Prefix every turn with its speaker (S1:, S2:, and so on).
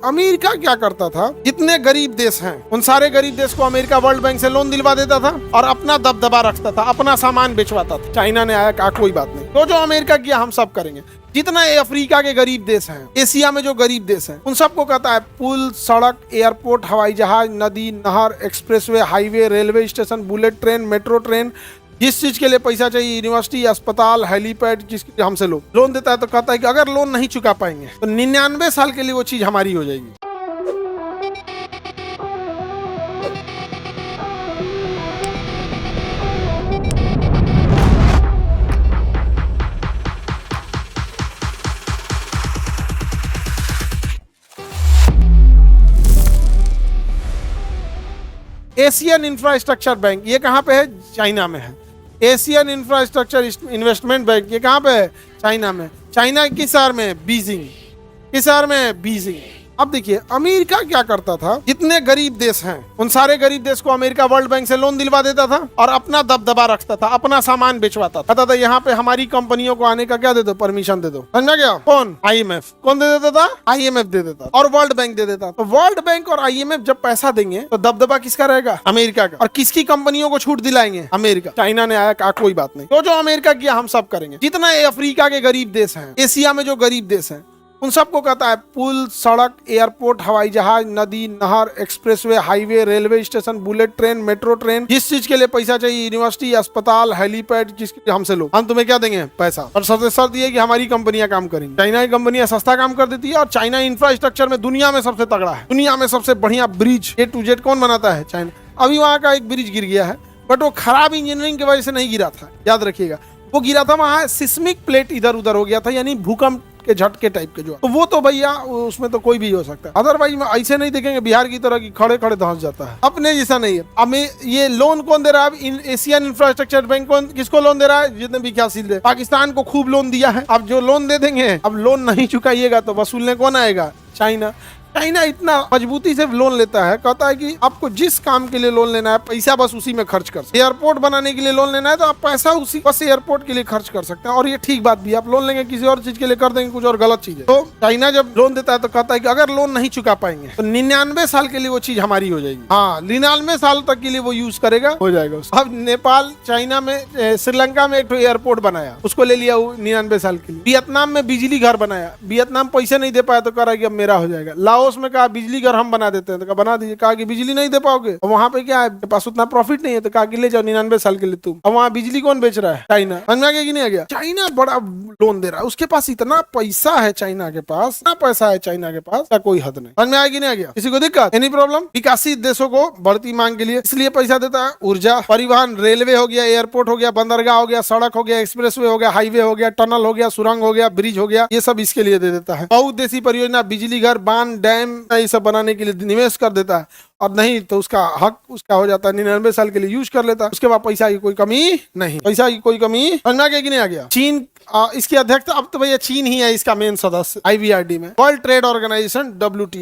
S1: America क्या करता था, जितने गरीब देश हैं उन सारे गरीब देश को अमेरिका वर्ल्ड बैंक से लोन दिलवा देता था और अपना दबदबा रखता था, अपना सामान बेचवाता था। चाइना ने आया, कहा कोई बात नहीं, तो जो अमेरिका किया हम सब करेंगे। जितना ये अफ्रीका के गरीब देश हैं, एशिया में जो गरीब देश हैं, उन सबको कहता है पुल, सड़क, एयरपोर्ट, हवाई जहाज, नदी, नहर, expressway, highway, railway station, bullet train, metro train, जिस चीज के लिए पैसा चाहिए, यूनिवर्सिटी, अस्पताल, हेलीपैड, जिसके लिए हमसे लोन देता है, तो कहता है कि अगर लोन नहीं चुका पाएंगे तो 99 साल के लिए वो चीज हमारी हो जाएगी। एशियन इंफ्रास्ट्रक्चर बैंक ये कहाँ पे है? चाइना में है। एशियन इंफ्रास्ट्रक्चर इन्वेस्टमेंट बैंक ये कहाँ पे है? चाइना में। चाइना किस शहर में? बीजिंग। किस शहर में? बीजिंग। अब देखिए अमेरिका क्या करता था, जितने गरीब देश हैं उन सारे गरीब देश को अमेरिका वर्ल्ड बैंक से लोन दिलवा देता था और अपना दबदबा रखता था, अपना सामान बेचवाता था। कहता था यहाँ पे हमारी कंपनियों को आने का क्या दे दो, परमिशन दे दो। समझा गया? कौन? IMF। कौन दे देता था? IMF दे देता और वर्ल्ड बैंक दे देता। तो वर्ल्ड बैंक और IMF जब पैसा देंगे तो दबदबा किसका रहेगा? अमेरिका का। और किसकी कंपनियों को छूट दिलाएंगे? अमेरिका। चाइना ने आया, कहा कोई बात नहीं, तो जो अमेरिका किया हम सब करेंगे। जितना ये अफ्रीका के गरीब देश हैं, एशिया में जो गरीब देश हैं, उन सबको कहता है पुल, सड़क, एयरपोर्ट, हवाई जहाज, नदी, नहर, expressway, highway, railway station, bullet train, metro train, जिस चीज के लिए पैसा चाहिए, यूनिवर्सिटी, अस्पताल, हेलीपैड, जिसके लिए हमसे लो, हम तुम्हें क्या देंगे? पैसा। और सबसे शर्त ये कि हमारी कंपनियां काम करेंगी। चाइना की कंपनियां सस्ता काम कर देती है और चाइना इंफ्रास्ट्रक्चर में दुनिया में सबसे तगड़ा है। दुनिया में सबसे बढ़िया ब्रिज A to Z कौन बनाता है? चाइना। अभी वहां का एक ब्रिज गिर गया है, बट वो खराब इंजीनियरिंग की वजह से नहीं गिरा था, याद रखिएगा। वो गिरा था वहां सिस्मिक प्लेट इधर उधर हो गया था, यानी भूकंप के झटके टाइप के जो, तो वो तो भैया उसमें तो कोई भी हो सकता है। अदरवाइज ऐसे नहीं देखेंगे बिहार की तरह की खड़े खड़े धंस जाता है, अपने जैसा नहीं है। हमें ये लोन कौन दे रहा है? एशियन इंफ्रास्ट्रक्चर बैंक कौन किसको लोन दे रहा है? जितने भी विकासशील दे, पाकिस्तान को खूब लोन दिया है। अब जो लोन दे देंगे, अब लोन नहीं चुकाइएगा तो वसूलने कौन आएगा? चाइना। चाइना इतना मजबूती से लोन लेता है, कहता है कि आपको जिस काम के लिए लोन लेना है पैसा बस उसी में खर्च कर सकते। एयरपोर्ट बनाने के लिए लोन लेना है तो आप पैसा उसी बस एयरपोर्ट के लिए खर्च कर सकते हैं। और ये ठीक बात भी, आप लोन लेंगे किसी और चीज के लिए कर देंगे कुछ और गलत चीज है। तो चाइना जब लोन देता है तो कहता है कि अगर लोन नहीं चुका पाएंगे तो 99 साल के लिए वो चीज हमारी हो जाएगी। हाँ, 99 साल तक के लिए वो यूज करेगा, हो जाएगा। अब नेपाल चाइना में, श्रीलंका में एक एयरपोर्ट बनाया, उसको ले लिया 99 साल के लिए। वियतनाम में बिजली घर बनाया, वियतनाम पैसे नहीं दे पाया तो कह रहा है कि अब मेरा हो जाएगा। लाओस में कहा बिजली घर हम बना देते हैं, तो कहा बना दीजिए। कहा कि बिजली नहीं दे पाओगे, और वहां पे क्या है, पास उतना प्रॉफिट नहीं है, तो कहा कि ले जाओ 99 साल के लिए तुम। अब वहां बिजली कौन बेच रहा है? चाइना। समझ में आ गया कि नहीं आ गया? चाइना बड़ा लोन दे रहा है, उसके पास इतना पैसा है, चाइना के पास इतना पैसा है, चाइना के पास का कोई हद नहीं। समझ में आया कि नहीं आ गया? किसी को दिक्कत? Any problem? विकासित देशों को बढ़ती मांग के लिए इसलिए पैसा देता है। ऊर्जा, परिवहन, रेलवे हो गया, एयरपोर्ट हो गया, बंदरगाह हो गया, सड़क हो गया, एक्सप्रेसवे हो गया, हाईवे हो गया, टनल हो गया, सुरंग हो गया, ब्रिज हो गया, ये सब इसके लिए दे देता है। बहुउद्देशीय परियोजना, बिजली घर, बांध, डैम, ये सब बनाने के लिए निवेश कर देता है। और नहीं तो उसका हक उसका हो जाता है, 99 साल के लिए यूज कर लेता है। उसके बाद पैसा की कोई कमी नहीं, पैसा की कोई कमी। समझ में कि नहीं आ गया? चीन इसकी अध्यक्ष, अब तो भैया चीन ही है इसका मेन सदस्य IBRD में, वर्ल्ड ट्रेड ऑर्गेनाइजेशन WTO।